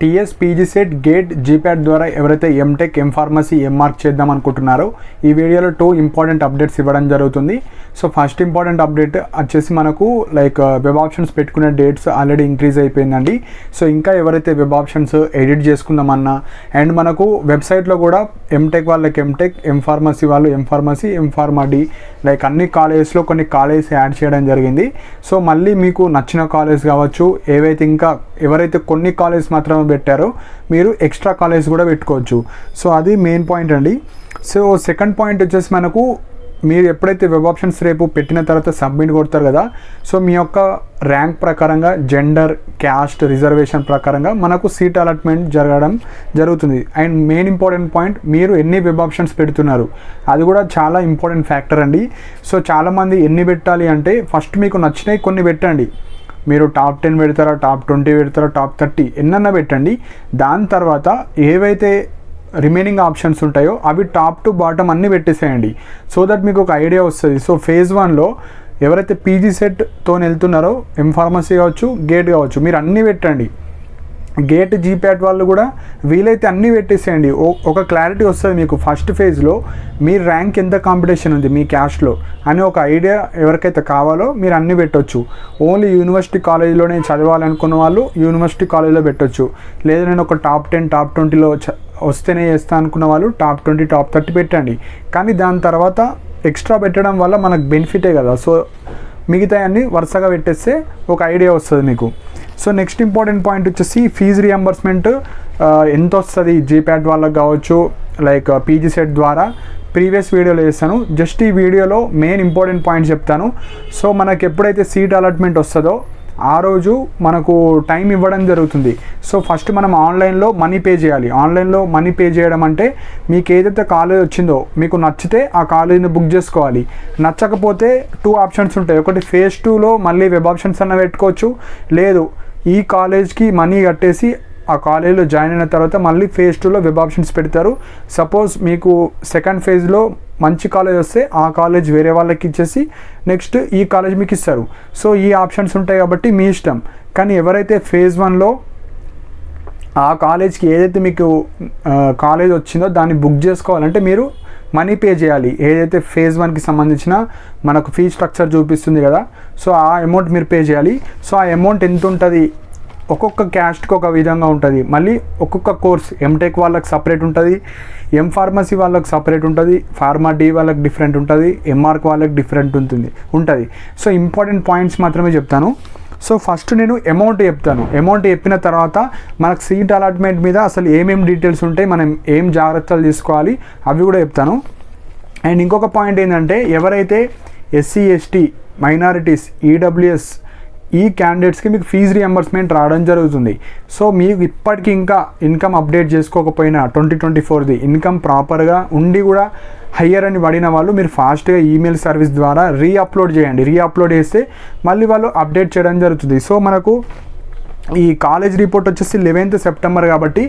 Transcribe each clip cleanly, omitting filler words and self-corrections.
TS PG set gate GPAT ద్వారా ఎవరైతే MTech M Pharmacy MArch చేద్దాం అనుకుంటున్నారో ఈ వీడియోలో 2 ఇంపార్టెంట్ అప్డేట్స్ ఇవ్వడం జరుగుతుంది. సో ఫస్ట్ ఇంపార్టెంట్ అప్డేట్ వచ్చేసి మనకు లైక్ వెబ్ ఆప్షన్స్ పెట్టుకునే డేట్స్ ఆల్రెడీ ఇంక్రీజ్ అయిపోయిందండి. సో ఇంకా ఎవరైతే వెబ్ ఆప్షన్స్ ఎడిట్ చేసుకుందామన్నా అండ్ మనకు వెబ్సైట్లో కూడా ఎంటెక్ వాళ్ళకి ఎంటెక్, ఎంఫార్మసీ వాళ్ళు ఎంఫార్మసీ, ఎంఫార్మాడి లైక్ అన్ని కాలేజెస్లో కొన్ని కాలేజెస్ యాడ్ చేయడం జరిగింది. సో మళ్ళీ మీకు నచ్చిన కాలేజ్ కావచ్చు, ఏవైతే ఇంకా ఎవరైతే కొన్ని కాలేజ్ మాత్రమే పెట్టారో మీరు ఎక్స్ట్రా కాలేజ్ కూడా పెట్టుకోవచ్చు. సో అది మెయిన్ పాయింట్ అండి. సో సెకండ్ పాయింట్ వచ్చేసి మనకు మీరు ఎప్పుడైతే వెబ్ ఆప్షన్స్ రేపు పెట్టిన తర్వాత సబ్మిట్ కొడతారు కదా, సో మీ యొక్క ర్యాంక్ ప్రకారంగా జెండర్, క్యాస్ట్, రిజర్వేషన్ ప్రకారంగా మనకు సీట్ అలాట్మెంట్ జరగడం జరుగుతుంది. అండ్ మెయిన్ ఇంపార్టెంట్ పాయింట్, మీరు ఎన్ని వెబ్ ఆప్షన్స్ పెడుతున్నారు అది కూడా చాలా ఇంపార్టెంట్ ఫ్యాక్టర్ అండి. సో చాలామంది ఎన్ని పెట్టాలి అంటే ఫస్ట్ మీకు నచ్చినవి కొన్ని పెట్టండి. మీరు టాప్ 10 పెడతారా, టాప్ 20 పెడతారా, టాప్ 30 ఎన్నన్నా పెట్టండి. దాని తర్వాత ఏవైతే రిమైనింగ్ ఆప్షన్స్ ఉంటాయో అవి టాప్ టు బాటమ్ అన్నీ పెట్టేసేయండి. సో దట్ మీకు ఒక ఐడియా వస్తుంది. సో ఫేజ్ 1లో ఎవరైతే పీజీ సెట్తో వెళ్తున్నారో ఎంఫార్మసీ కావచ్చు, గేట్ కావచ్చు, మీరు అన్నీ పెట్టండి. గేట్ జీప్యాట్ వాళ్ళు కూడా వీలైతే అన్నీ పెట్టేసేయండి. ఒక క్లారిటీ వస్తుంది మీకు. ఫస్ట్ ఫేజ్లో మీ ర్యాంక్ ఎంత కాంపిటీషన్ ఉంది మీ క్యాస్ట్లో అని ఒక ఐడియా ఎవరికైతే కావాలో మీరు అన్నీ పెట్టొచ్చు. ఓన్లీ యూనివర్సిటీ కాలేజీలోనే చదవాలనుకున్న వాళ్ళు యూనివర్సిటీ కాలేజీలో పెట్టొచ్చు. లేదా నేను ఒక టాప్ 10, టాప్ 20లో వస్తేనే చేస్తా అనుకున్న వాళ్ళు టాప్ 20, టాప్ 30 పెట్టండి. కానీ దాని తర్వాత ఎక్స్ట్రా పెట్టడం వల్ల మనకు బెనిఫిటే కదా. సో మిగతా అన్నీ వరుసగా పెట్టేస్తే ఒక ఐడియా వస్తుంది మీకు. సో నెక్స్ట్ ఇంపార్టెంట్ పాయింట్ వచ్చేసి ఫీజు రియంబర్స్మెంట్ ఎంత వస్తుంది జీప్యాట్ వాళ్ళకి కావచ్చు, లైక్ పీజీ సెట్ ద్వారా ప్రీవియస్ వీడియోలో చేస్తాను. జస్ట్ ఈ వీడియోలో మెయిన్ ఇంపార్టెంట్ పాయింట్ చెప్తాను. సో మనకు ఎప్పుడైతే సీట్ అలాట్మెంట్ వస్తుందో ఆ రోజు మనకు టైం ఇవ్వడం జరుగుతుంది. సో ఫస్ట్ మనం ఆన్లైన్లో మనీ పే చేయాలి. ఆన్లైన్లో మనీ పే చేయడం అంటే మీకు ఏదైతే కాలేజ్ వచ్చిందో మీకు నచ్చితే ఆ కాలేజీని బుక్ చేసుకోవాలి. నచ్చకపోతే 2 ఆప్షన్స్ ఉంటాయి. ఒకటి ఫేజ్ 2లో మళ్ళీ వెబ్ ఆప్షన్స్ అన్న పెట్టుకోవచ్చు. లేదు ఈ కాలేజ్కి మనీ కట్టేసి ఆ కాలేజీలో జాయిన్ అయిన తర్వాత మళ్ళీ ఫేజ్ 2లో వెబ్ ఆప్షన్స్ పెడతారు. సపోజ్ మీకు సెకండ్ ఫేజ్లో మంచి కాలేజ్ వస్తే ఆ కాలేజ్ వేరే వాళ్ళకి ఇచ్చేసి నెక్స్ట్ ఈ కాలేజ్ మీకు ఇస్తారు. సో ఈ ఆప్షన్స్ ఉంటాయి కాబట్టి మీ ఇష్టం. కానీ ఎవరైతే ఫేజ్ 1లో ఆ కాలేజ్కి ఏదైతే మీకు కాలేజ్ వచ్చిందో దాన్ని బుక్ చేసుకోవాలంటే మీరు మనీ పే చేయాలి. ఏదైతే ఫేజ్ 1కి సంబంధించిన మనకు ఫీ స్ట్రక్చర్ చూపిస్తుంది కదా, సో ఆ అమౌంట్ మీరు పే చేయాలి. సో ఆ అమౌంట్ ఎంత ఉంటుంది, ఒక్కొక్క క్యాస్ట్కి ఒక విధంగా ఉంటుంది. మళ్ళీ ఒక్కొక్క కోర్స్ ఎంటెక్ వాళ్ళకి సపరేట్ ఉంటుంది, ఎంఫార్మసీ వాళ్ళకి సపరేట్ ఉంటుంది, ఫార్మా డి వాళ్ళకి డిఫరెంట్ ఉంటుంది, ఎంఆర్క్ వాళ్ళకి డిఫరెంట్ ఉంటుంది. సో ఇంపార్టెంట్ పాయింట్స్ మాత్రమే చెప్తాను. సో ఫస్ట్ నేను అమౌంట్ చెప్తాను. అమౌంట్ చెప్పిన తర్వాత మనకు సీట్ అలాట్మెంట్ మీద అసలు ఏమేమి డీటెయిల్స్ ఉంటాయి, మనం ఏం జాగ్రత్తలు తీసుకోవాలి అవి కూడా చెప్తాను. అండ్ ఇంకొక పాయింట్ ఏంటంటే ఎవరైతే ఎస్సీ, ఎస్టీ, మైనారిటీస్, ఈడబ్ల్యూఎస్ ఈ క్యాండిడేట్స్కి మీకు ఫీజు రియంబర్స్మెంట్ రావడం జరుగుతుంది. సో మీకు ఇప్పటికీ ఇంకా ఇన్కమ్ అప్డేట్ చేసుకోకపోయినా 2024ది ఇన్కమ్ ప్రాపర్గా ఉండి కూడా హయ్యర్ అని పడిన వాళ్ళు మీరు ఫాస్ట్గా ఈమెయిల్ సర్వీస్ ద్వారా రీఅప్లోడ్ చేయండి. రీఅప్లోడ్ చేస్తే మళ్ళీ వాళ్ళు అప్డేట్ చేయడం జరుగుతుంది. సో మనకు ఈ కాలేజ్ రిపోర్ట్ వచ్చేసి 11th సెప్టెంబర్ కాబట్టి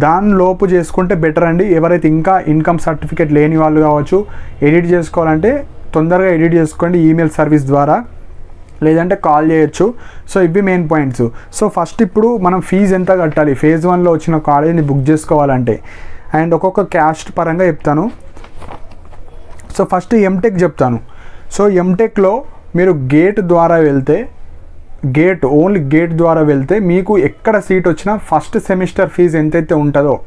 దాని లోపు చేసుకుంటే బెటర్ అండి. ఎవరైతే ఇంకా ఇన్కమ్ సర్టిఫికేట్ లేని వాళ్ళు కావచ్చు, ఎడిట్ చేసుకోవాలంటే తొందరగా ఎడిట్ చేసుకోండి ఈమెయిల్ సర్వీస్ ద్వారా, లేదంటే కాల్ చేయొచ్చు. సో ఇవి మెయిన్ పాయింట్స్. సో ఫస్ట్ ఇప్పుడు మనం ఫీజు ఎంత కట్టాలి ఫేజ్ 1లో వచ్చిన కాలేజీని బుక్ చేసుకోవాలంటే, అండ్ ఒక్కొక్క క్యాస్ట్ పరంగా చెప్తాను. సో ఫస్ట్ ఎంటెక్ చెప్తాను. సో ఎంటెక్లో మీరు గేట్ ద్వారా వెళ్తే, ఓన్లీ గేట్ ద్వారా వెళ్తే మీకు ఎక్కడ సీట్ వచ్చినా ఫస్ట్ సెమిస్టర్ ఫీజు ఎంతైతే ఉంటుందో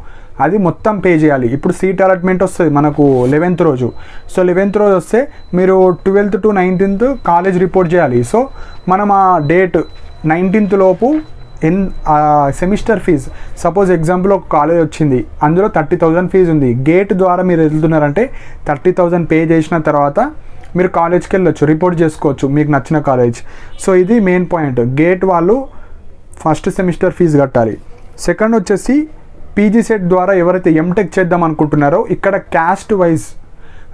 అది మొత్తం పే చేయాలి. ఇప్పుడు సీట్ అలాట్మెంట్ వస్తుంది మనకు 11th రోజు. సో 11th రోజు వస్తే మీరు 12th to 19th college report చేయాలి. సో మనం ఆ డేట్ 19th లోపు సెమిస్టర్ ఫీజు, సపోజ్ ఎగ్జాంపుల్ ఒక కాలేజ్ వచ్చింది, అందులో 30,000 ఫీజు ఉంది. గేట్ ద్వారా మీరు వెళ్తున్నారంటే 30,000 పే చేసిన తర్వాత మీరు కాలేజ్కి వెళ్ళొచ్చు, రిపోర్ట్ చేసుకోవచ్చు మీకు నచ్చిన కాలేజ్. సో ఇది మెయిన్ పాయింట్. గేట్ వాళ్ళు ఫస్ట్ సెమిస్టర్ ఫీజు కట్టాలి. సెకండ్ వచ్చేసి పీజీ సెట్ ద్వారా ఎవరైతే ఎంటెక్ చేద్దాం అనుకుంటున్నారో ఇక్కడ క్యాస్ట్ వైజ్,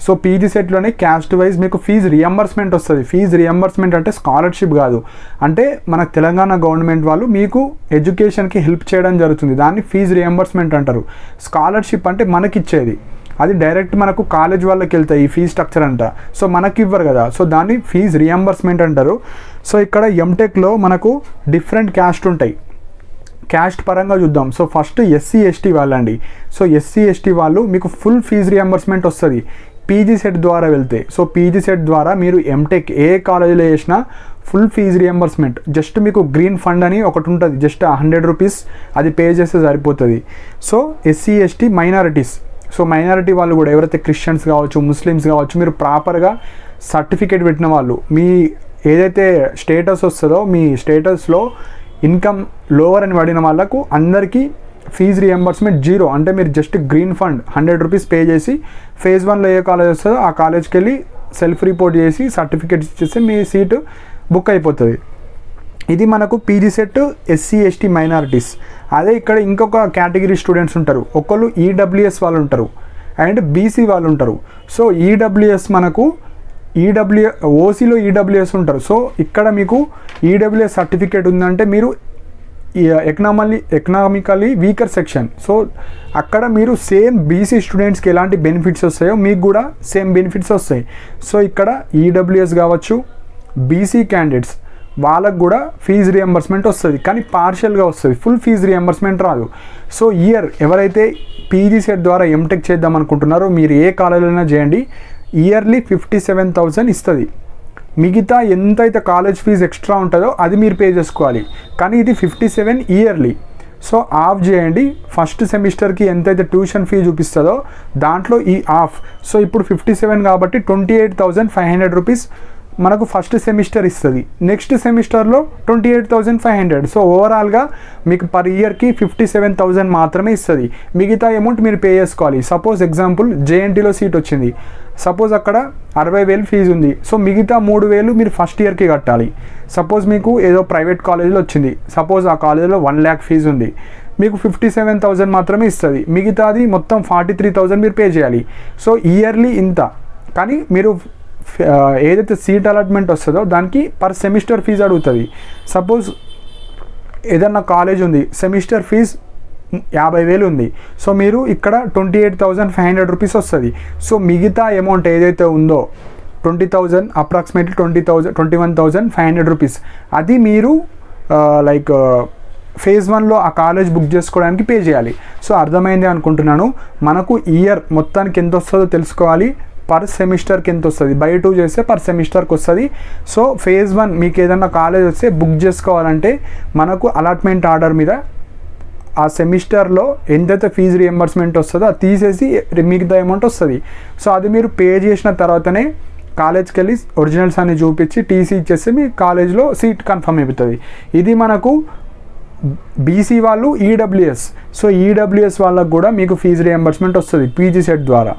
సో పీజీ సెట్లోనే క్యాస్ట్ వైజ్ మీకు ఫీజు రియంబర్స్మెంట్ వస్తుంది. ఫీజు రియంబర్స్మెంట్ అంటే స్కాలర్షిప్ కాదు, అంటే మన తెలంగాణ గవర్నమెంట్ వాళ్ళు మీకు ఎడ్యుకేషన్కి హెల్ప్ చేయడం జరుగుతుంది. దాన్ని ఫీజు రియంబర్స్మెంట్ అంటారు. స్కాలర్షిప్ అంటే మనకిచ్చేది, అది డైరెక్ట్ మనకు కాలేజ్ వాళ్ళకి వెళ్తాయి ఈ ఫీ స్ట్రక్చర్ అంట. సో మనకి ఇవ్వరు కదా, సో దాన్ని ఫీజు రియంబర్స్మెంట్ అంటారు. సో ఇక్కడ ఎంటెక్లో మనకు డిఫరెంట్ క్యాస్ట్ ఉంటాయి. క్యాస్ట్ పరంగా చూద్దాం. సో ఫస్ట్ ఎస్సీ ఎస్టీ వాళ్ళండి. సో ఎస్సీ ఎస్టీ వాళ్ళు మీకు ఫుల్ ఫీజు రియంబర్స్మెంట్ వస్తుంది పీజీ సెట్ ద్వారా వెళ్తే. సో పీజీ సెట్ ద్వారా మీరు ఎంటెక్ ఏ కాలేజీలో చేసినా ఫుల్ ఫీజు రియంబర్స్మెంట్. జస్ట్ మీకు గ్రీన్ ఫండ్ అని ఒకటి ఉంటుంది, జస్ట్ 100 రూపీస్ అది పే చేస్తే సరిపోతుంది. So SC ST minorities, so minority వాళ్ళు కూడా ఎవరైతే క్రిస్టియన్స్ కావచ్చు, ముస్లిమ్స్ కావచ్చు, మీరు ప్రాపర్గా సర్టిఫికేట్ పెట్టిన వాళ్ళు, మీ ఏదైతే స్టేటస్ వస్తుందో మీ స్టేటస్లో ఇన్కమ్ లోవర్ అని పడిన వాళ్ళకు అందరికీ ఫీజు రియంబర్స్మెంట్ 0. అంటే మీరు just green fund 100 rupees pay చేసి ఫేజ్ 1లో ఏ కాలేజ్ వస్తుందో ఆ కాలేజ్కి వెళ్ళి సెల్ఫ్ రిపోర్ట్ చేసి సర్టిఫికేట్ ఇచ్చేస్తే మీ సీటు బుక్ అయిపోతుంది. ఇది మనకు PG set SC ST minorities. అదే ఇక్కడ ఇంకొక కేటగిరీ స్టూడెంట్స్ ఉంటారు, ఒకళ్ళు ఈడబ్ల్యూఎస్ వాళ్ళు ఉంటారు అండ్ బీసీ వాళ్ళు ఉంటారు. సో ఈడబ్ల్యూఎస్ మనకు ఓసీలో ఈడబ్ల్యూఎస్ ఉంటారు. సో ఇక్కడ మీకు ఈడబ్ల్యూఎస్ సర్టిఫికేట్ ఉందంటే మీరు ఎకనామికలీ వీకర్ సెక్షన్. సో అక్కడ మీరు సేమ్ బీసీ స్టూడెంట్స్కి ఎలాంటి బెనిఫిట్స్ వస్తాయో మీకు కూడా సేమ్ బెనిఫిట్స్ వస్తాయి. సో ఇక్కడ ఈడబ్ల్యూఎస్ కావచ్చు, బీసీ క్యాండిడేట్స్ వాళ్ళకు కూడా ఫీజు రియంబర్స్మెంట్ వస్తుంది, కానీ పార్షియల్గా వస్తుంది, ఫుల్ ఫీజు రియంబర్స్మెంట్ రాదు. సో ఎవరైతే పీజీ సెట్ ద్వారా ఎంటెక్ చేద్దాం అనుకుంటున్నారో మీరు ఏ కాలేజీలో చేయండి, ఇయర్లీ 57,000 ఇస్తుంది. మిగతా ఎంతైతే కాలేజ్ ఫీజు ఎక్స్ట్రా ఉంటుందో అది మీరు పే చేసుకోవాలి, కానీ ఇది 57 ఇయర్లీ. సో ఆఫ్ చేయండి, ఫస్ట్ సెమిస్టర్కి ఎంతైతే ట్యూషన్ ఫీ చూపిస్తుందో దాంట్లో ఈ ఆఫ్. సో ఇప్పుడు 57 కాబట్టి 28,500 రూపీస్ మనకు ఫస్ట్ సెమిస్టర్ ఇస్తుంది, నెక్స్ట్ సెమిస్టర్లో 28,500. సో ఓవరాల్గా మీకు పర్ ఇయర్కి 57,000 మాత్రమే ఇస్తుంది. మిగతా అమౌంట్ మీరు పే చేసుకోవాలి. సపోజ్ ఎగ్జాంపుల్ జేఎన్టీలో సీట్ వచ్చింది, సపోజ్ అక్కడ 60,000 ఫీజు ఉంది. సో మిగతా 3,000 మీరు ఫస్ట్ ఇయర్కి కట్టాలి. సపోజ్ మీకు ఏదో ప్రైవేట్ కాలేజీలో వచ్చింది, సపోజ్ ఆ కాలేజీలో 1 lakh ఫీజు ఉంది, మీకు 57,000 మాత్రమే ఇస్తుంది, మిగతాది మొత్తం 43,000 మీరు పే చేయాలి. సో ఇయర్లీ ఇంత, కానీ మీరు ఏదైతే సీట్ అలాట్మెంట్ వస్తుందో దానికి పర్ సెమిస్టర్ ఫీజు అడుగుతుంది. సపోజ్ ఏదన్నా కాలేజ్ ఉంది, సెమిస్టర్ ఫీజ్ 50,000 ఉంది, సో మీరు ఇక్కడ 28,500 రూపీస్ వస్తుంది. సో మిగతా అమౌంట్ ఏదైతే ఉందో 20,000 అప్రాక్సిమేట్లీ 21,500 రూపీస్ అది మీరు ఫేజ్ 1లో ఆ కాలేజ్ బుక్ చేసుకోవడానికి పే చేయాలి. సో అర్థమైంది అనుకుంటున్నాను. మనకు ఇయర్ మొత్తానికి ఎంత వస్తుందో తెలుసుకోవాలి, పర్ సెమిస్టర్కి ఎంత వస్తుంది, బై 2 చేస్తే పర్ సెమిస్టర్కి వస్తుంది. సో ఫేజ్ 1 మీకు ఏదన్నా కాలేజ్ వస్తే బుక్ చేసుకోవాలంటే మనకు అలాట్మెంట్ ఆర్డర్ మీద ఆ సెమిస్టర్లో ఎంతైతే ఫీజు రియంబర్స్మెంట్ వస్తుందో అది తీసేసి మిగతా అమౌంట్ వస్తుంది. సో అది మీరు పే చేసిన తర్వాతనే కాలేజ్కి వెళ్ళి ఒరిజినల్స్ అన్ని చూపించి టీసీ ఇచ్చేస్తే మీ కాలేజ్లో సీట్ కన్ఫర్మ్ అయిపోతుంది. ఇది మనకు బీసీ వాళ్ళు ఈడబ్ల్యూఎస్. సో ఈడబ్ల్యూఎస్ వాళ్ళకు కూడా మీకు ఫీజు రియంబర్స్మెంట్ వస్తుంది పీజీ సెట్ ద్వారా.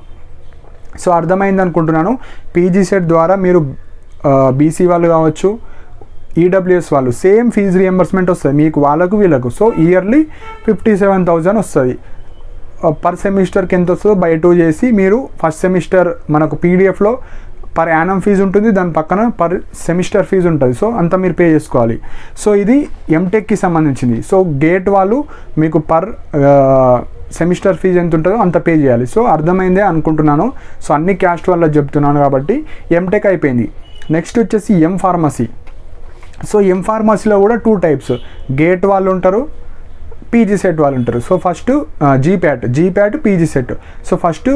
సో అర్థమైంది అనుకుంటున్నాను. పీజీ సెట్ ద్వారా మీరు బీసీ వాళ్ళు కావచ్చు, ఈడబ్ల్యూఎస్ వాళ్ళు సేమ్ ఫీజు రియంబర్స్మెంట్ వస్తుంది మీకు, వాళ్ళకు వీళ్ళకు. సో ఇయర్లీ 57,000 వస్తుంది. పర్ సెమిస్టర్కి ఎంత వస్తుందో బై 2 చేసి మీరు ఫస్ట్ సెమిస్టర్ మనకు పీడిఎఫ్లో పర్ యానం ఫీజు ఉంటుంది, దాని పక్కన పర్ సెమిస్టర్ ఫీజు ఉంటుంది. సో అంతా మీరు పే చేసుకోవాలి. సో ఇది ఎంటెక్కి సంబంధించింది. సో గేట్ వాళ్ళు మీకు పర్ సెమిస్టర్ ఫీజు ఎంత ఉంటుందో అంత పే చేయాలి. సో అర్థమైందే అనుకుంటున్నాను. సో అన్ని క్యాస్ట్ వల్ల చెప్తున్నాను కాబట్టి ఎంటెక్ అయిపోయింది. నెక్స్ట్ వచ్చేసి ఫార్మసీ. సో ఫార్మసీలో కూడా 2 టైప్స్, గేట్ వాళ్ళు ఉంటారు, పీజీ సెట్ వాళ్ళు ఉంటారు. So first జీప్యాట్ PG set. So first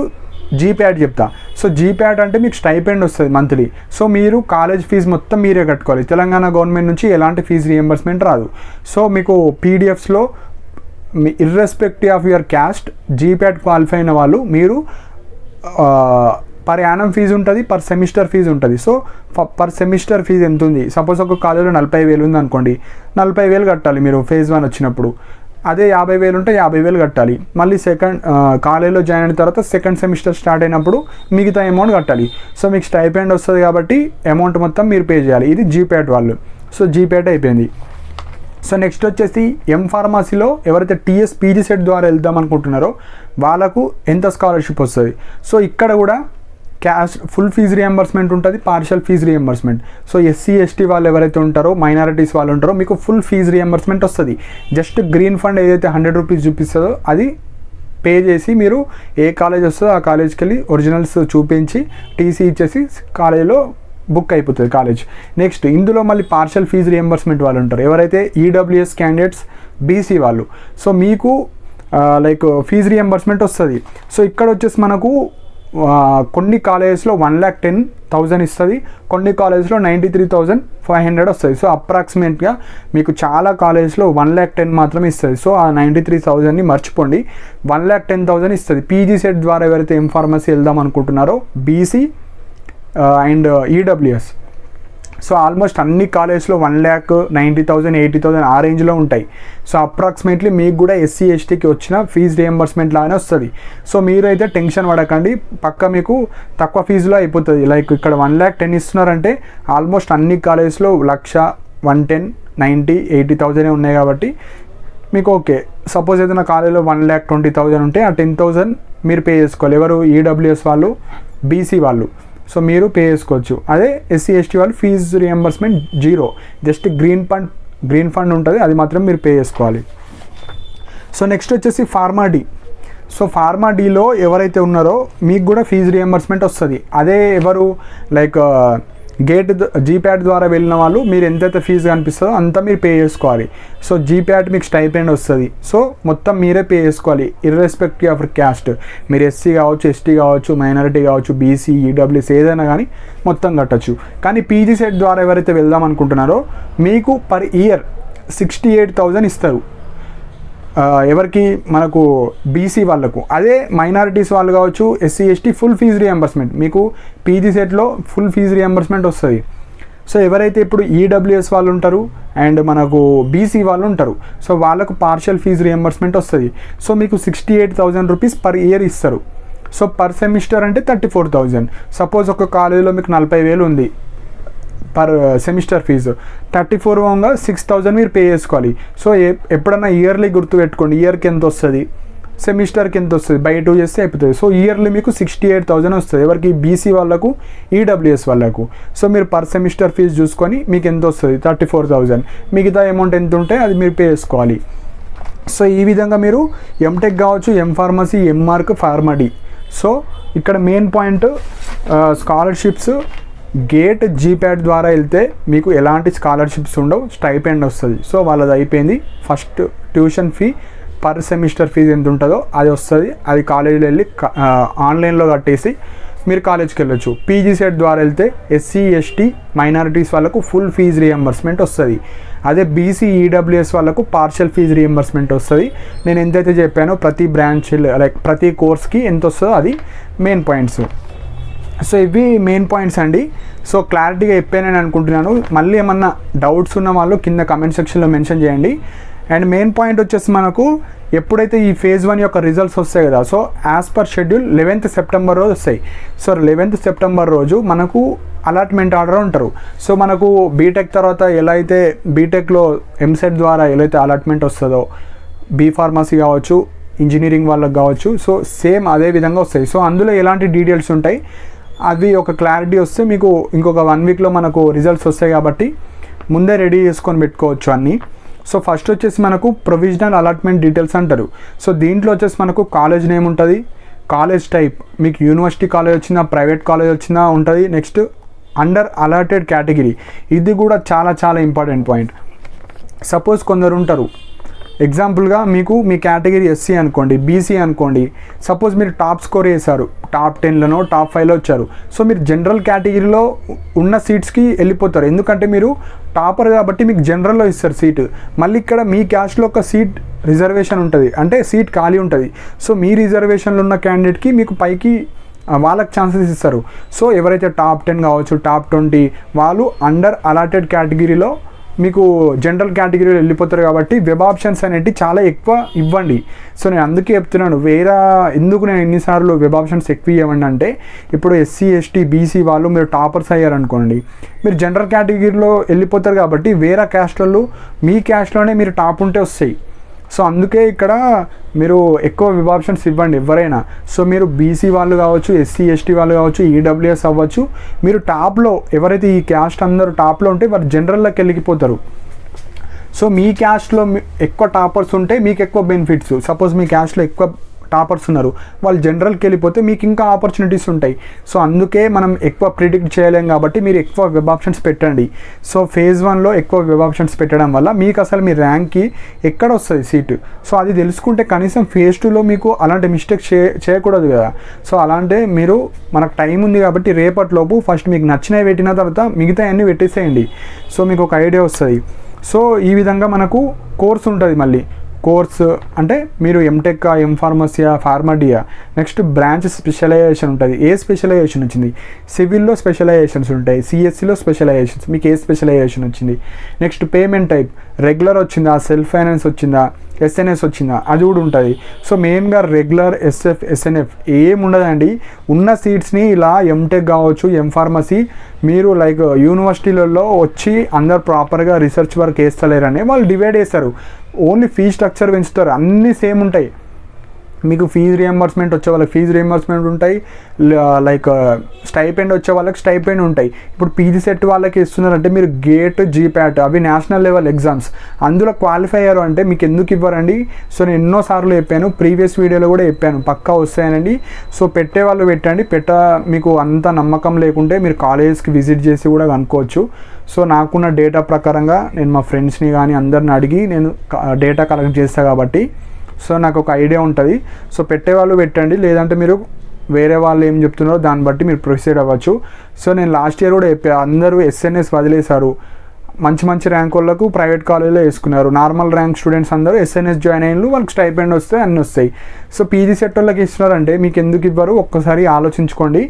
జీప్యాట్ చెప్తా. సో జీప్యాట్ అంటే మీకు స్టైపెండ్ వస్తుంది మంత్లీ. సో మీరు కాలేజ్ ఫీజు మొత్తం మీరే కట్టుకోవాలి. తెలంగాణ గవర్నమెంట్ నుంచి ఎలాంటి ఫీజు రియంబర్స్మెంట్ రాదు. సో మీకు పీడిఎఫ్స్లో irrespective of your caste GPAT qualify అయిన వాళ్ళు మీరు పర్ యానం ఫీజు ఉంటుంది, పర్ సెమిస్టర్ ఫీజు ఉంటుంది. సో పర్ సెమిస్టర్ ఫీజు ఎంత ఉంది, సపోజ్ ఒక కాలేజీలో 40,000 ఉంది అనుకోండి, 40,000 కట్టాలి మీరు ఫేజ్ 1 వచ్చినప్పుడు. అదే 50,000 ఉంటే 50,000 కట్టాలి. మళ్ళీ కాలేజీలో జాయిన్ అయిన తర్వాత సెకండ్ సెమిస్టర్ స్టార్ట్ అయినప్పుడు మిగతా అమౌంట్ కట్టాలి. సో మీకు స్టైపెండ్ వస్తుంది కాబట్టి అమౌంట్ మొత్తం మీరు పే చేయాలి. ఇది జీప్యాట్ వాళ్ళు. సో జీప్యాట్ అయిపోయింది. సో నెక్స్ట్ వచ్చేసి ఫార్మసీలో ఎవరైతే టీఎస్ పీజీ సెట్ ద్వారా వెళ్దాం అనుకుంటున్నారో వాళ్ళకు ఎంత స్కాలర్షిప్ వస్తుంది. సో ఇక్కడ కూడా ఫుల్ ఫీజు రియంబర్స్మెంట్ ఉంటుంది, partial fees reimbursement. So SC ST వాళ్ళు ఎవరైతే ఉంటారో, మైనారిటీస్ వాళ్ళు ఉంటారో మీకు ఫుల్ ఫీజు రియంబర్స్మెంట్ వస్తుంది. జస్ట్ గ్రీన్ ఫండ్ ఏదైతే 100 రూపీస్ చూపిస్తుందో అది పే చేసి మీరు ఏ కాలేజ్ వస్తుందో ఆ కాలేజ్కి వెళ్ళి ఒరిజినల్స్ చూపించి టీసీ ఇచ్చేసి కాలేజీలో బుక్ అయిపోతుంది కాలేజ్. నెక్స్ట్ ఇందులో మళ్ళీ పార్షియల్ ఫీజు రియంబర్స్మెంట్ వాళ్ళు ఉంటారు, ఎవరైతే ఈడబ్ల్యూఎస్ క్యాండిడేట్స్, బీసీ వాళ్ళు. సో మీకు లైక్ ఫీజు రియంబర్స్మెంట్ వస్తుంది. సో ఇక్కడ వచ్చేసి మనకు కొన్ని కాలేజెస్లో 1,10,000 ఇస్తుంది, కొన్ని కాలేజెస్లో 93,500 వస్తుంది. సో అప్రాక్సిమేట్గా మీకు చాలా కాలేజెస్లో 1,10,000 మాత్రమే ఇస్తుంది. సో ఆ 93,000ని మర్చిపోండి, 1,10,000 ఇస్తుంది. పీజీ సెట్ ద్వారా ఎవరైతే ఎంఫార్మసీ వెళ్దాం అనుకుంటున్నారో BC and EWS, so almost అన్ని కాలేజ్లో 1,90,000 80,000 ఆ రేంజ్లో ఉంటాయి. సో అప్రాక్సిమేట్లీ మీకు కూడా ఎస్సీ ఎస్టీకి వచ్చిన ఫీజు రియంబర్స్మెంట్ లాగానే వస్తుంది. సో మీరు అయితే టెన్షన్ పడకండి, పక్క మీకు తక్కువ ఫీజులో అయిపోతుంది. లైక్ ఇక్కడ 1,10,000 ఇస్తున్నారంటే ఆల్మోస్ట్ అన్ని కాలేజ్లో 1,00,000 110 90 80,000 ఉన్నాయి కాబట్టి మీకు ఓకే. సపోజ్ ఏదైనా కాలేజ్లో 1,20,000 ఉంటే ఆ 10,000 మీరు పే చేసుకోవాలి. ఎవరు? ఈడబ్ల్యూఎస్ వాళ్ళు, బీసీ వాళ్ళు. సో మీరు పే చేసుకోవచ్చు. అదే ఎస్సీ ఎస్టీ వాళ్ళు fees reimbursement 0, just green fund ఉంటుంది, అది మాత్రం మీరు పే చేసుకోవాలి. సో నెక్స్ట్ వచ్చేసి ఫార్మా డి. సో ఫార్మా డీలో ఎవరైతే ఉన్నారో మీకు కూడా ఫీజు రియంబర్స్మెంట్ వస్తుంది. అదే ఎవరు? లైక్ గేట్ జీప్యాట్ ద్వారా వెళ్ళిన వాళ్ళు మీరు ఎంతైతే ఫీజు కనిపిస్తుందో అంతా మీరు పే చేసుకోవాలి. సో జీప్యాట్ మీకు స్టైపెండ్ వస్తుంది. సో మొత్తం మీరే పే చేసుకోవాలి ఇర్రెస్పెక్టివ్ ఆఫ్ క్యాస్ట్. మీరు ఎస్సీ కావచ్చు, ఎస్టీ కావచ్చు, మైనారిటీ కావచ్చు, బీసీ, ఈడబ్ల్యూఎస్ ఏదైనా కానీ మొత్తం కట్టచ్చు. కానీ పీజీ సెట్ ద్వారా ఎవరైతే వెళ్దాం అనుకుంటున్నారో మీకు పర్ ఇయర్ 68,000 ఇస్తారు. ఎవరికి? మనకు బీసీ వాళ్ళకు. అదే మైనారిటీస్ వాళ్ళు కావచ్చు, SC ST full fees reimbursement మీకు పీజీ సెట్లో ఫుల్ ఫీజు రియంబర్స్మెంట్ వస్తుంది. సో ఎవరైతే ఇప్పుడు ఈడబ్ల్యూఎస్ వాళ్ళు ఉంటారు అండ్ మనకు బీసీ వాళ్ళు ఉంటారు, సో వాళ్ళకు పార్షియల్ ఫీజు రియంబర్స్మెంట్ వస్తుంది. సో మీకు 68,000 రూపీస్ పర్ ఇయర్ ఇస్తారు. సో పర్ సెమిస్టర్ అంటే 34,000. సపోజ్ ఒక కాలేజీలో మీకు 40,000 ఉంది పర్ సెమిస్టర్ ఫీజు, 34 పోగా 6,000 మీరు పే చేసుకోవాలి. సో ఎప్పుడన్నా ఇయర్లీ గుర్తుపెట్టుకోండి, ఇయర్కి ఎంత వస్తుంది, సెమిస్టర్కి ఎంత వస్తుంది, బై 2 చేస్తే అయిపోతుంది. సో ఇయర్లీ మీకు 68,000 వస్తుంది. ఎవరికి? బీసీ వాళ్ళకు, ఈడబ్ల్యూఎస్ వాళ్ళకు. సో మీరు పర్ సెమిస్టర్ ఫీజు చూసుకొని మీకు ఎంత వస్తుంది, 34,000. మిగతా అమౌంట్ ఎంత ఉంటే అది మీరు పే చేసుకోవాలి. సో ఈ విధంగా మీరు ఎంటెక్ కావచ్చు, M Pharmacy, M Arch, pharma D. So ఇక్కడ main point scholarships GATE GPAT ద్వారా వెళ్తే మీకు ఎలాంటి స్కాలర్షిప్స్ ఉండవు, స్టైపెండ్ వస్తుంది. సో వాళ్ళది అయిపోయింది. First tuition fee per semester fee ఎంత ఉంటుందో అది వస్తుంది, అది కాలేజీలో వెళ్ళి ఆన్లైన్లో కట్టేసి మీరు కాలేజ్కి వెళ్ళొచ్చు. పీజీ సెట్ ద్వారా వెళ్తే ఎస్సీ ఎస్టీ మైనారిటీస్ వాళ్ళకు ఫుల్ ఫీజు రియంబర్స్మెంట్ వస్తుంది. అదే బీసీ ఈడబ్ల్యూఎస్ వాళ్ళకు పార్షియల్ ఫీజు రియంబర్స్మెంట్ వస్తుంది. నేను ఎంతైతే చెప్పానో ప్రతి బ్రాంచ్ లైక్ ప్రతి కోర్స్కి ఎంత వస్తుందో అది మెయిన్ పాయింట్స్. సో ఇవి మెయిన్ పాయింట్స్ అండి. సో క్లారిటీగా చెప్పానని అనుకుంటున్నాను. మళ్ళీ ఏమన్నా డౌట్స్ ఉన్న వాళ్ళు కింద కమెంట్ సెక్షన్లో మెన్షన్ చేయండి. అండ్ మెయిన్ పాయింట్ వచ్చేసి మనకు ఎప్పుడైతే ఈ ఫేజ్ 1 యొక్క రిజల్ట్స్ వస్తాయి కదా, so as per schedule 11th September రోజు వస్తాయి. సో 11th సెప్టెంబర్ రోజు మనకు అలాట్మెంట్ ఆర్డర్ ఉంటారు. సో మనకు బీటెక్ తర్వాత ఎలా అయితే బీటెక్లో ఎంసెట్ ద్వారా ఎలా అయితే అలాట్మెంట్ వస్తుందో బీ ఫార్మసీ కావచ్చు, ఇంజనీరింగ్ వాళ్ళకి కావచ్చు, సో సేమ్ అదే విధంగా వస్తాయి. సో అందులో ఎలాంటి డీటెయిల్స్ ఉంటాయి అవి ఒక క్లారిటీ వస్తే మీకు ఇంకొక 1 వీక్లో మనకు రిజల్ట్స్ వస్తాయి కాబట్టి ముందే రెడీ చేసుకొని పెట్టుకోవచ్చు అన్నీ. సో ఫస్ట్ వచ్చేసి మనకు ప్రొవిజనల్ అలాట్మెంట్ డీటెయిల్స్ అంటారు. సో దీంట్లో వచ్చేసి మనకు కాలేజ్ నేమ్ ఉంటుంది, కాలేజ్ టైప్ మీకు యూనివర్సిటీ కాలేజ్ వచ్చినా ప్రైవేట్ కాలేజ్ వచ్చినా ఉంటుంది. నెక్స్ట్ అండర్ అలాటెడ్ కేటగిరీ, ఇది కూడా చాలా చాలా ఇంపార్టెంట్ పాయింట్. సపోజ్ కొందరు ఉంటారు, ఎగ్జాంపుల్గా మీకు మీ కేటగిరీ ఎస్సీ అనుకోండి, బీసీ అనుకోండి, సపోజ్ మీరు టాప్ స్కోర్ చేశారు, టాప్ 10లోనో టాప్ 5లో వచ్చారు. సో మీరు జనరల్ కేటగిరీలో ఉన్న సీట్స్కి వెళ్ళిపోతారు, ఎందుకంటే మీరు టాపర్ కాబట్టి మీకు జనరల్లో ఇస్తారు సీటు. మళ్ళీ ఇక్కడ మీ క్యాస్ట్లో ఒక సీట్ రిజర్వేషన్ ఉంటుంది, అంటే సీట్ ఖాళీ ఉంటుంది. సో మీ రిజర్వేషన్లో ఉన్న క్యాండిడేట్కి మీకు పైకి వాళ్ళకి ఛాన్సెస్ ఇస్తారు. సో ఎవరైతే టాప్ 10 కావచ్చు, టాప్ 20 వాళ్ళు అండర్ అలాటెడ్ కేటగిరీలో మీకు జనరల్ కేటగిరీలో వెళ్ళిపోతారు కాబట్టి వెబ్ ఆప్షన్స్ అనేవి చాలా ఎక్కువ ఇవ్వండి. సో నేను అందుకే చెప్తున్నాను, ఎందుకు నేను ఎన్నిసార్లు వెబ్ ఆప్షన్స్ ఎక్కువ ఇవ్వండి అంటే, ఇప్పుడు ఎస్సీ ఎస్టీ బీసీ వాళ్ళు మీరు టాపర్స్ అయ్యారనుకోండి, మీరు జనరల్ కేటగిరీలో వెళ్ళిపోతారు కాబట్టి వేరే క్యాస్ట్లలో మీ క్యాస్ట్లోనే మీరు టాప్ ఉంటే వస్తాయి. సో అందుకే ఇక్కడ మీరు ఎక్కువ వెబ్ ఆప్షన్స్ ఇవ్వండి ఎవరైనా. సో మీరు బీసీ వాళ్ళు కావచ్చు, ఎస్సీ ఎస్టీ వాళ్ళు కావచ్చు, ఈడబ్ల్యూఎస్ అవ్వచ్చు, మీరు టాప్లో ఎవరైతే ఈ క్యాస్ట్ అందరూ టాప్లో ఉంటే వారు జనరల్లోకి వెళ్ళిపోతారు. సో మీ క్యాస్ట్లో ఎక్కువ టాపర్స్ ఉంటే మీకు ఎక్కువ బెనిఫిట్స్. సపోజ్ మీ క్యాస్ట్లో ఎక్కువ టాపర్స్ ఉన్నారు, వాళ్ళు జనరల్కి వెళ్ళిపోతే మీకు ఇంకా ఆపర్చునిటీస్ ఉంటాయి. సో అందుకే మనం ఎక్కువ ప్రిడిక్ట్ చేయలేం కాబట్టి మీరు ఎక్కువ వెబ్ ఆప్షన్స్ పెట్టండి. సో ఫేజ్ 1లో ఎక్కువ వెబ్ ఆప్షన్స్ పెట్టడం వల్ల మీకు అసలు మీ ర్యాంక్కి ఎక్కడ వస్తుంది సీటు. సో అది తెలుసుకుంటే కనీసం ఫేజ్ 2లో మీకు అలాంటి మిస్టేక్స్ చేయకూడదు కదా. సో అలాంటి మీరు మనకు టైం ఉంది కాబట్టి రేపటిలోపు ఫస్ట్ మీకు నచ్చినవి పెట్టిన తర్వాత మిగతా అన్నీ పెట్టేసేయండి. సో మీకు ఒక ఐడియా వస్తుంది. సో ఈ విధంగా మనకు కోర్స్ ఉంటుంది. మళ్ళీ కోర్స్ అంటే మీరు ఎంటెక్, ఎంఫార్మసీయా, ఫార్మడీయా, నెక్స్ట్ బ్రాంచ్ స్పెషలైజేషన్ ఉంటుంది. ఏ స్పెషలైజేషన్ వచ్చింది, సివిల్లో స్పెషలైజేషన్స్ ఉంటాయి, సిఎస్సిలో స్పెషలైజేషన్స్, మీకు ఏ స్పెషలైజేషన్ వచ్చింది. నెక్స్ట్ పేమెంట్ టైప్, రెగ్యులర్ వచ్చిందా, సెల్ఫ్ ఫైనాన్స్ వచ్చిందా, ఎస్ఎన్ఎస్ వచ్చిందా, అది కూడా ఉంటుంది. సో మెయిన్గా రెగ్యులర్, ఎస్ఎఫ్, ఎస్ఎన్ఎఫ్ ఏముండదండి. ఉన్న సీట్స్ని ఇలా ఎంటెక్ కావచ్చు, ఎంఫార్మసీ మీరు లైక్ యూనివర్సిటీలలో వచ్చి అందరు ప్రాపర్గా రీసెర్చ్ వర్క్ వేస్తలేరని వాళ్ళు డివైడ్ చేస్తారు. ఓన్లీ ఫీ స్ట్రక్చర్ పెంచుతారు, అన్నీ సేమ్ ఉంటాయి. మీకు ఫీజు రియంబర్స్మెంట్ వచ్చే వాళ్ళకి ఫీజు రియంబర్స్మెంట్ ఉంటాయి, లైక్ స్టైపెండ్ వచ్చే వాళ్ళకి స్టైపెండ్ ఉంటాయి. ఇప్పుడు పీజీ సెట్ వాళ్ళకి ఇస్తున్నారంటే మీరు గేట్, జీప్యాట్ అవి నేషనల్ లెవెల్ ఎగ్జామ్స్, అందులో క్వాలిఫై అయ్యారు అంటే మీకు ఎందుకు ఇవ్వరండి. సో నేను ఎన్నోసార్లు చెప్పాను, ప్రీవియస్ వీడియోలో కూడా చెప్పాను, పక్కా వస్తాయనండి. సో పెట్టే వాళ్ళు పెట్టండి. మీకు అంత నమ్మకం లేకుంటే మీరు కాలేజెస్కి విజిట్ చేసి కూడా కనుక్కోవచ్చు. సో నాకున్న డేటా ప్రకారంగా నేను మా ఫ్రెండ్స్ని కానీ అందరిని అడిగి నేను డేటా కలెక్ట్ చేస్తాను కాబట్టి సో నాకు ఒక ఐడియా ఉంటుంది. సో పెట్టేవాళ్ళు పెట్టండి, లేదంటే మీరు వేరే వాళ్ళు ఏం చెప్తున్నారో దాన్ని బట్టి మీరు ప్రొసీడ్ అవ్వచ్చు. సో నేను లాస్ట్ ఇయర్ కూడా చెప్పాను, అందరూ ఎస్ఎన్ఎస్ వదిలేశారు. మంచి మంచి ర్యాంక్ వాళ్ళకు ప్రైవేట్ కాలేజీలో వేసుకున్నారు. నార్మల్ ర్యాంక్ స్టూడెంట్స్ అందరూ ఎస్ఎన్ఎస్ జాయిన్ అయ్యారు, వాళ్ళకి స్టైపెండ్ వస్తాయి, అన్నీ వస్తాయి. సో పీజీ సెట్ వాళ్ళకి ఇస్తున్నారంటే మీకు ఎందుకు ఇవ్వరు ఒక్కసారి ఆలోచించుకోండి.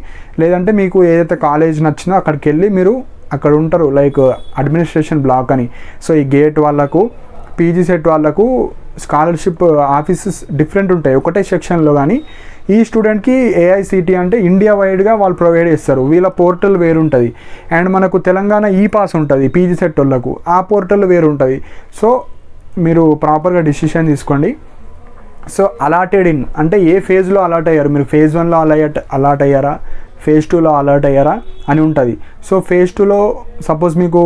లేదంటే మీకు ఏదైతే కాలేజ్ నచ్చిందో అక్కడికి వెళ్ళి మీరు అక్కడ ఉంటారు, లైక్ అడ్మినిస్ట్రేషన్ బ్లాక్ అని. సో ఈ గేట్ వాళ్ళకు, పీజీ సెట్ వాళ్ళకు స్కాలర్షిప్ ఆఫీసెస్ డిఫరెంట్ ఉంటాయి ఒకటే సెక్షన్లో. కానీ ఈ స్టూడెంట్కి ఏఐసిటి అంటే ఇండియా వైడ్గా వాళ్ళు ప్రొవైడ్ చేస్తారు, వీళ్ళ పోర్టల్ వేరు ఉంటుంది. అండ్ మనకు తెలంగాణ ఈపాస్ ఉంటుంది పీజీ సెట్ వాళ్ళకు, ఆ పోర్టల్ వేరు ఉంటుంది. సో మీరు ప్రాపర్గా డిసిషన్ తీసుకోండి. సో అలాటెడ్ ఇన్ అంటే ఏ ఫేజ్లో అలాట్ అయ్యారు, మీరు ఫేజ్ 1లో అలాట్ అయ్యారా, ఫేజ్ 2లో అలర్ట్ అయ్యారా అని ఉంటుంది. సో ఫేజ్ 2లో సపోజ్ మీకు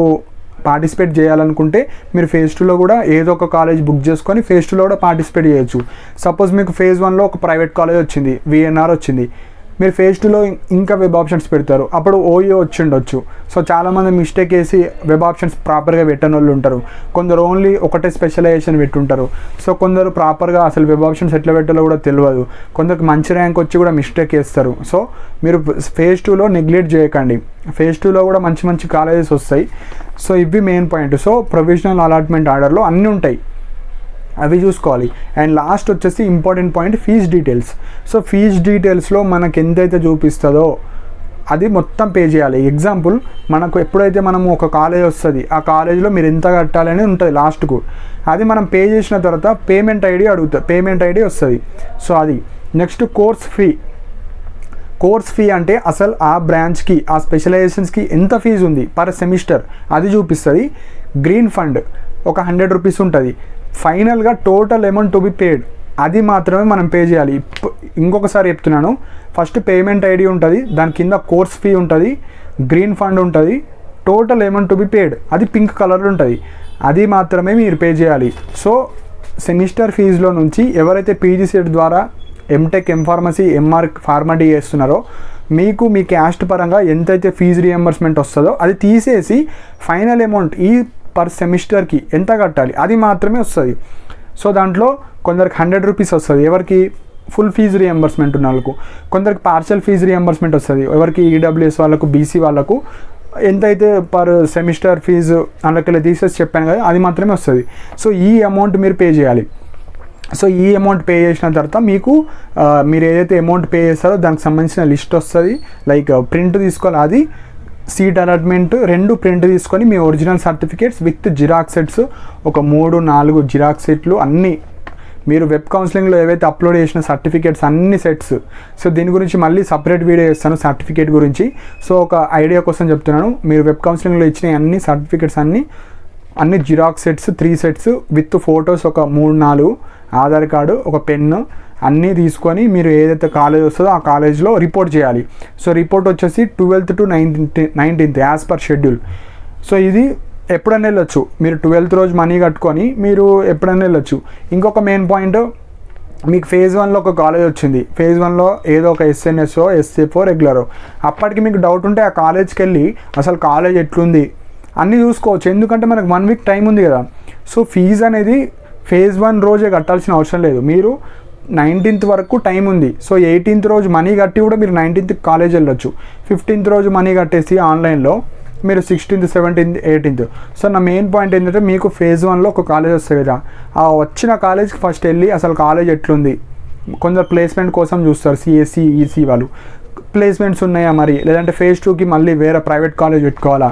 పార్టిసిపేట్ చేయాలనుకుంటే మీరు ఫేజ్ 2లో కూడా ఏదో ఒక కాలేజ్ బుక్ చేసుకొని ఫేజ్ 2లో కూడా పార్టిసిపేట్ చేయొచ్చు. సపోజ్ మీకు ఫేజ్ 1లో ఒక ప్రైవేట్ కాలేజ్ వచ్చింది, విఎన్ఆర్ వచ్చింది, మీరు ఫేజ్ 2లో ఇంకా వెబ్ ఆప్షన్స్ పెడతారు, అప్పుడు ఓయో వచ్చిండొచ్చు. సో చాలామంది మిస్టేక్ వేసి వెబ్ ఆప్షన్స్ ప్రాపర్గా పెట్టని వాళ్ళు ఉంటారు. కొందరు ఓన్లీ ఒకటే స్పెషలైజేషన్ పెట్టుంటారు. సో కొందరు ప్రాపర్గా అసలు వెబ్ ఆప్షన్స్ ఎట్లా పెట్టాలో కూడా తెలియదు. కొందరికి మంచి ర్యాంక్ వచ్చి కూడా మిస్టేక్ వేస్తారు. సో మీరు ఫేజ్ 2లో నెగ్లెక్ట్ చేయకండి, ఫేజ్ 2లో కూడా మంచి మంచి కాలేజెస్ వస్తాయి. సో ఇవి main point. So provisional allotment ఆర్డర్లో అన్నీ ఉంటాయి, అవి చూసుకోవాలి. అండ్ లాస్ట్ వచ్చేసి important point fee details. So fee డీటెయిల్స్లో మనకు ఎంతైతే చూపిస్తుందో అది మొత్తం పే చేయాలి. ఎగ్జాంపుల్ మనకు ఎప్పుడైతే మనము ఒక కాలేజ్ వస్తుంది, ఆ కాలేజ్లో మీరు ఎంత కట్టాలి అని ఉంటుంది లాస్ట్కు, అది మనం పే చేసిన తర్వాత పేమెంట్ ఐడి అడుగుతుంది, పేమెంట్ ఐడి వస్తుంది. సో అది నెక్స్ట్ కోర్స్ ఫీ అంటే అసలు ఆ బ్రాంచ్కి, ఆ స్పెషలైజేషన్స్కి ఎంత ఫీజు ఉంది పర్ సెమిస్టర్ అది చూపిస్తుంది. గ్రీన్ ఫండ్ ఒక 100 రూపీస్ ఉంటుంది. ఫైనల్గా total amount to be paid అది మాత్రమే మనం పే చేయాలి. ఇంకొకసారి చెప్తున్నాను, ఫస్ట్ పేమెంట్ ఐడి ఉంటుంది, దాని కింద కోర్స్ ఫీ ఉంటుంది, గ్రీన్ ఫండ్ ఉంటుంది, total amount to be paid అది పింక్ కలర్లో ఉంటుంది, అది మాత్రమే మీరు పే చేయాలి. సో సెమిస్టర్ ఫీజులో నుంచి ఎవరైతే పీజీ సెట్ ద్వారా ఎంటెక్, ఎంఫార్మసీ, ఎంఆర్, ఫార్మడీ చేస్తున్నారో మీకు మీ క్యాస్ట్ పరంగా ఎంతైతే ఫీజు రియంబర్స్మెంట్ వస్తుందో అది తీసేసి ఫైనల్ అమౌంట్ ఈ పర్ సెమిస్టర్కి ఎంత కట్టాలి అది మాత్రమే వస్తుంది. సో దాంట్లో కొందరికి 100 రూపీస్ వస్తుంది, ఎవరికి ఫుల్ ఫీజు రియంబర్స్మెంట్ ఉన్న వాళ్ళకు. కొందరికి పార్షల్ ఫీజు రియంబర్స్మెంట్ వస్తుంది, ఎవరికి ఈడబ్ల్యూఎస్ వాళ్ళకు, బీసీ వాళ్ళకు ఎంతైతే పర్ సెమిస్టర్ ఫీజు అందులోకి తీసేసి చెప్పాను కదా అది మాత్రమే వస్తుంది. సో ఈ అమౌంట్ మీరు పే చేయాలి. సో ఈ అమౌంట్ పే చేసిన తర్వాత మీకు మీరు ఏదైతే అమౌంట్ పే చేస్తారో దానికి సంబంధించిన లిస్ట్ వస్తుంది, లైక్ ప్రింట్ తీసుకోవాలి, అది సీట్ అలాట్మెంట్ 2 ప్రింట్ తీసుకొని మీ original certificates with xerox sets ఒక 3-4 జిరాక్స్ సెట్లు అన్నీ మీరు వెబ్ కౌన్సిలింగ్లో ఏవైతే అప్లోడ్ చేసిన సర్టిఫికేట్స్ అన్ని సెట్స్. సో దీని గురించి మళ్ళీ సపరేట్ వీడియో చేస్తాను సర్టిఫికేట్ గురించి. సో ఒక ఐడియా కోసం చెప్తున్నాను, మీరు వెబ్ కౌన్సిలింగ్లో ఇచ్చిన అన్ని సర్టిఫికేట్స్ అన్ని xerox sets 3 sets with photos ఒక 3-4, ఆధార్ కార్డు, ఒక పెన్ను అన్నీ తీసుకొని మీరు ఏదైతే కాలేజ్ వస్తుందో ఆ కాలేజ్లో రిపోర్ట్ చేయాలి. సో రిపోర్ట్ వచ్చేసి 12th to 19th as per schedule. So ఇది ఎప్పుడైనా వెళ్ళొచ్చు, మీరు 12th రోజు మనీ కట్టుకొని మీరు ఎప్పుడైనా వెళ్ళొచ్చు. ఇంకొక మెయిన్ పాయింట్, మీకు ఫేజ్ 1లో ఒక కాలేజ్ వచ్చింది, ఫేజ్ 1లో ఏదో ఒక ఎస్ఎన్ఎస్ఓ ఎస్ఎఫ్ఓ రెగ్యులరో, అప్పటికి మీకు డౌట్ ఉంటే ఆ కాలేజ్కి వెళ్ళి అసలు కాలేజ్ ఎట్లుంది అన్నీ చూసుకోవచ్చు. ఎందుకంటే మనకు 1 వీక్ టైం ఉంది కదా. సో ఫీజు అనేది ఫేజ్ 1 రోజే కట్టాల్సిన అవసరం లేదు, మీరు 19th వరకు టైం ఉంది. సో 18th రోజు మనీ కట్టి కూడా మీరు 19th కాలేజ్ వెళ్ళొచ్చు. 15th రోజు మనీ కట్టేసి ఆన్లైన్లో మీరు 16th 17th 18th. సో నా మెయిన్ పాయింట్ ఏంటంటే మీకు ఫేజ్ 1లో ఒక కాలేజ్ వస్తుంది కదా, ఆ వచ్చిన కాలేజ్కి ఫస్ట్ వెళ్ళి అసలు కాలేజ్ ఎట్లుంది, కొందరు ప్లేస్మెంట్ కోసం చూస్తారు, సిఎస్సి ఈసీ వాళ్ళు ప్లేస్మెంట్స్ ఉన్నాయా మరి, లేదంటే ఫేజ్ 2కి మళ్ళీ వేరే ప్రైవేట్ కాలేజ్ పెట్టుకోవాలా.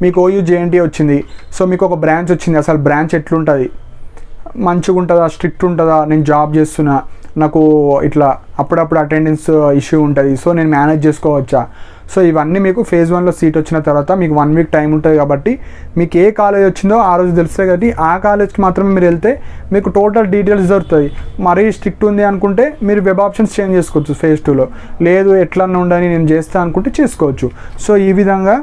మీకు ఓయూ జేఎన్టీ వచ్చింది, సో మీకు ఒక బ్రాంచ్ వచ్చింది, అసలు బ్రాంచ్ ఎట్లుంటుంది, మంచిగా ఉంటుందా, స్ట్రిక్ట్ ఉంటుందా, నేను జాబ్ చేస్తున్నా నాకు ఇట్లా అప్పుడప్పుడు అటెండెన్స్ ఇష్యూ ఉంటుంది, సో నేను మేనేజ్ చేసుకోవచ్చా. సో ఇవన్నీ మీకు ఫేజ్ 1లో సీట్ వచ్చిన తర్వాత మీకు 1 వీక్ టైం ఉంటుంది కాబట్టి మీకు ఏ కాలేజ్ వచ్చిందో ఆ రోజు తెలుస్తుంది కాబట్టి ఆ కాలేజ్కి మాత్రమే మీరు వెళ్తే మీకు టోటల్ డీటెయిల్స్ దొరుకుతుంది. మరీ స్ట్రిక్ట్ ఉంది అనుకుంటే మీరు వెబ్ ఆప్షన్స్ చేంజ్ చేసుకోవచ్చు ఫేజ్ 2లో, లేదు ఎట్లన్నా ఉండని నేను చేస్తా అనుకుంటే చేసుకోవచ్చు. సో ఈ విధంగా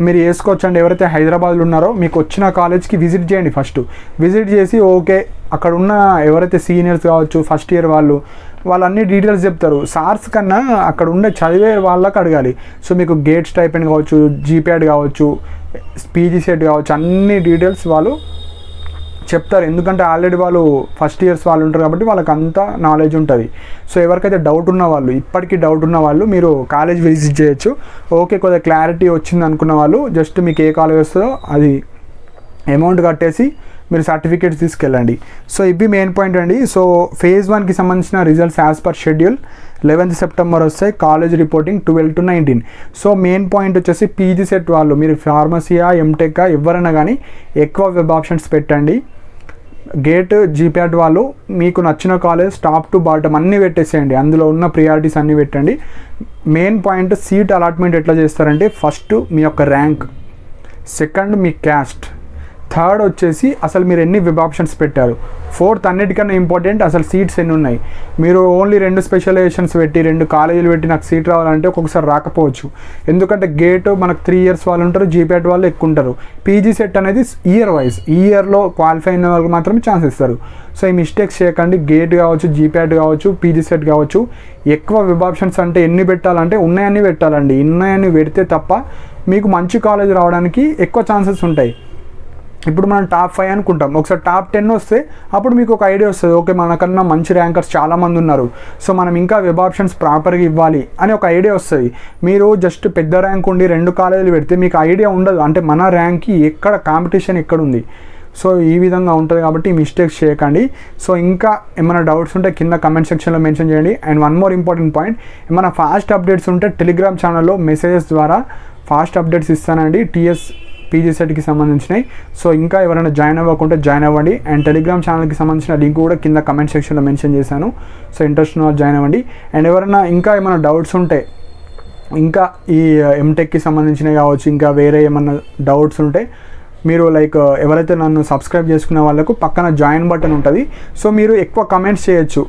మీరు వేసుకోవచ్చు అండి. ఎవరైతే హైదరాబాద్లో ఉన్నారో మీకు వచ్చిన కాలేజ్కి విజిట్ చేయండి, ఫస్ట్ విజిట్ చేసి ఓకే అక్కడ ఉన్న ఎవరైతే సీనియర్స్ కావచ్చు ఫస్ట్ ఇయర్ వాళ్ళన్నీ డీటెయిల్స్ చెప్తారు. సార్స్ కన్నా అక్కడ ఉండే చదివే వాళ్ళకి అడగాలి. సో మీకు గేట్ స్టైపెండ్ కావచ్చు, జీప్యాడ్ కావచ్చు, పీజీ సెట్ కావచ్చు, అన్ని డీటెయిల్స్ వాళ్ళు చెప్తారు. ఎందుకంటే ఆల్రెడీ వాళ్ళు ఫస్ట్ ఇయర్స్ వాళ్ళు ఉంటారు కాబట్టి వాళ్ళకి అంతా నాలెడ్జ్ ఉంటుంది. సో ఎవరికైతే డౌట్ ఉన్న వాళ్ళు, ఇప్పటికీ డౌట్ ఉన్న వాళ్ళు మీరు కాలేజ్ విజిట్ చేయొచ్చు. ఓకే కొద్దిగా క్లారిటీ వచ్చింది అనుకున్న వాళ్ళు జస్ట్ మీకు ఏ కాలేజ్ వస్తుందో అది అమౌంట్ కట్టేసి మీరు సర్టిఫికేట్స్ తీసుకెళ్ళండి. సో ఇవి మెయిన్ పాయింట్ అండి. సో ఫేజ్ 1కి సంబంధించిన results as per schedule 11th September వస్తాయి, college reporting 12 to 19. So main point వచ్చేసి పీజీ సెట్ వాళ్ళు, మీరు ఫార్మసీయా ఎంటెక్ ఎవరైనా కానీ ఎక్కువ వెబ్ ఆప్షన్స్ పెట్టండి. గేట్ జీప్యాట్ వాళ్ళు మీకు నచ్చిన కాలేజ్ టాప్ టు బాటమ్ అన్నీ పెట్టేసేయండి, అందులో ఉన్న ప్రియారిటీస్ అన్నీ పెట్టండి. మెయిన్ పాయింట్ సీట్ అలాట్మెంట్ ఎట్లా చేస్తారంటే ఫస్ట్ మీ యొక్క ర్యాంక్, సెకండ్ మీ క్యాస్ట్, థర్డ్ వచ్చేసి అసలు మీరు ఎన్ని వెబ్ ఆప్షన్స్ పెట్టారు, ఫోర్త్ అన్నిటికన్నా ఇంపార్టెంట్ అసలు సీట్స్ ఎన్ని ఉన్నాయి. మీరు ఓన్లీ 2 స్పెషలైజేషన్స్ పెట్టి 2 కాలేజీలు పెట్టి నాకు సీట్ రావాలంటే ఒక్కొక్కసారి రాకపోవచ్చు. ఎందుకంటే గేట్ మనకు 3 years వాళ్ళు ఉంటారు, జీప్యాట్ వాళ్ళు ఎక్కువ ఉంటారు. పీజీ సెట్ అనేది ఇయర్ వైజ్, ఈ ఇయర్లో క్వాలిఫై అయిన వాళ్ళకి మాత్రమే ఛాన్స్ ఇస్తారు. సో ఈ మిస్టేక్స్ చేయకండి. గేట్ కావచ్చు, జీప్యాట్ కావచ్చు, పీజీ సెట్ కావచ్చు, ఎక్కువ వెబ్ ఆప్షన్స్ అంటే ఎన్ని పెట్టాలంటే ఉన్నాయన్నీ పెట్టాలండి. ఉన్నాయన్నీ పెడితే తప్ప మీకు మంచి కాలేజ్ రావడానికి ఎక్కువ ఛాన్సెస్ ఉంటాయి. ఇప్పుడు మనం టాప్ 5 అనుకుంటాం, ఒకసారి టాప్ 10 వస్తే అప్పుడు మీకు ఒక ఐడియా వస్తుంది, ఓకే మనకన్నా మంచి ర్యాంకర్స్ చాలామంది ఉన్నారు, సో మనం ఇంకా వెబ్ ఆప్షన్స్ ప్రాపర్గా ఇవ్వాలి అని ఒక ఐడియా వస్తుంది. మీరు జస్ట్ పెద్ద ర్యాంక్ ఉండి 2 కాలేజీలు పెడితే మీకు ఐడియా ఉండదు, అంటే మన ర్యాంక్కి ఎక్కడ కాంపిటీషన్ ఎక్కడ ఉంది. సో ఈ విధంగా ఉంటుంది కాబట్టి మిస్టేక్స్ చేయకండి. సో ఇంకా ఏమైనా డౌట్స్ ఉంటే కింద కమెంట్ సెక్షన్లో మెన్షన్ చేయండి. And one more important point, ఏమైనా ఫాస్ట్ అప్డేట్స్ ఉంటే టెలిగ్రామ్ ఛానల్లో మెసేజెస్ ద్వారా ఫాస్ట్ అప్డేట్స్ ఇస్తానండి, టీఎస్ పీజీ సెట్కి సంబంధించినవి. సో ఇంకా ఎవరైనా జాయిన్ అవ్వకుంటే జాయిన్ అవ్వండి. అండ్ టెలిగ్రామ్ ఛానల్కి సంబంధించిన లింక్ కూడా కింద కమెంట్ సెక్షన్లో మెన్షన్ చేశాను. సో ఇంట్రెస్ట్ ఉన్న వాళ్ళు జాయిన్ అవ్వండి. అండ్ ఎవరైనా ఇంకా ఏమైనా డౌట్స్ ఉంటే, ఇంకా ఈ ఎంటెక్కి సంబంధించినవి కావచ్చు, ఇంకా వేరే ఏమన్నా డౌట్స్ ఉంటే మీరు లైక్ ఎవరైతే నన్ను సబ్స్క్రైబ్ చేసుకున్న వాళ్ళకు పక్కన జాయిన్ బటన్ ఉంటుంది. సో మీరు ఎక్కువ కమెంట్స్ చేయొచ్చు,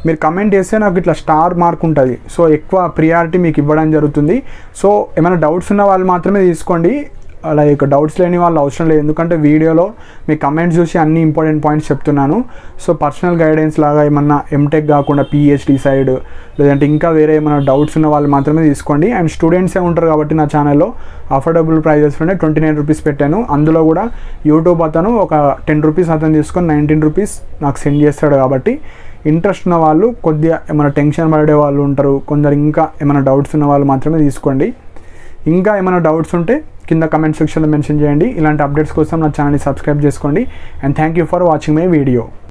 మీరు కమెంట్ చేస్తే నాకు ఇట్లా స్టార్ మార్క్ ఉంటుంది. సో ఎక్కువ ప్రియారిటీ మీకు ఇవ్వడం జరుగుతుంది. సో ఏమైనా డౌట్స్ ఉన్న వాళ్ళు మాత్రమే తీసుకోండి, లైక్ డౌట్స్ లేని వాళ్ళు అవసరం లేదు. ఎందుకంటే వీడియోలో మీ కమెంట్స్ చూసి అన్ని ఇంపార్టెంట్ పాయింట్స్ చెప్తున్నాను. సో పర్సనల్ గైడెన్స్ లాగా ఏమన్నా ఎంటెక్ కాకుండా పిహెచ్డి సైడ్ లేదంటే ఇంకా వేరే ఏమైనా డౌట్స్ ఉన్న వాళ్ళు మాత్రమే తీసుకోండి. అండ్ స్టూడెంట్సే ఉంటారు కాబట్టి నా ఛానల్లో అఫోర్డబుల్ ప్రైజెస్లోనే 29 రూపీస్ పెట్టాను. అందులో కూడా యూట్యూబ్ అతను ఒక 10 రూపీస్ అతను తీసుకొని 19 రూపీస్ నాకు సెండ్ చేస్తాడు. కాబట్టి ఇంట్రెస్ట్ ఉన్న వాళ్ళు, కొద్దిగా ఏమైనా టెన్షన్ పడే వాళ్ళు ఉంటారు, కొందరు ఇంకా ఏమైనా డౌట్స్ ఉన్న వాళ్ళు మాత్రమే తీసుకోండి. ఇంకా ఏమైనా డౌట్స్ ఉంటే కింద కమెంట్ సెక్షన్లో మెన్షన్ చేయండి. ఇలాంటి అప్డేట్స్ కోసం నా ఛానల్ని సబ్స్క్రైబ్ చేసుకోండి. And thank you for watching my video.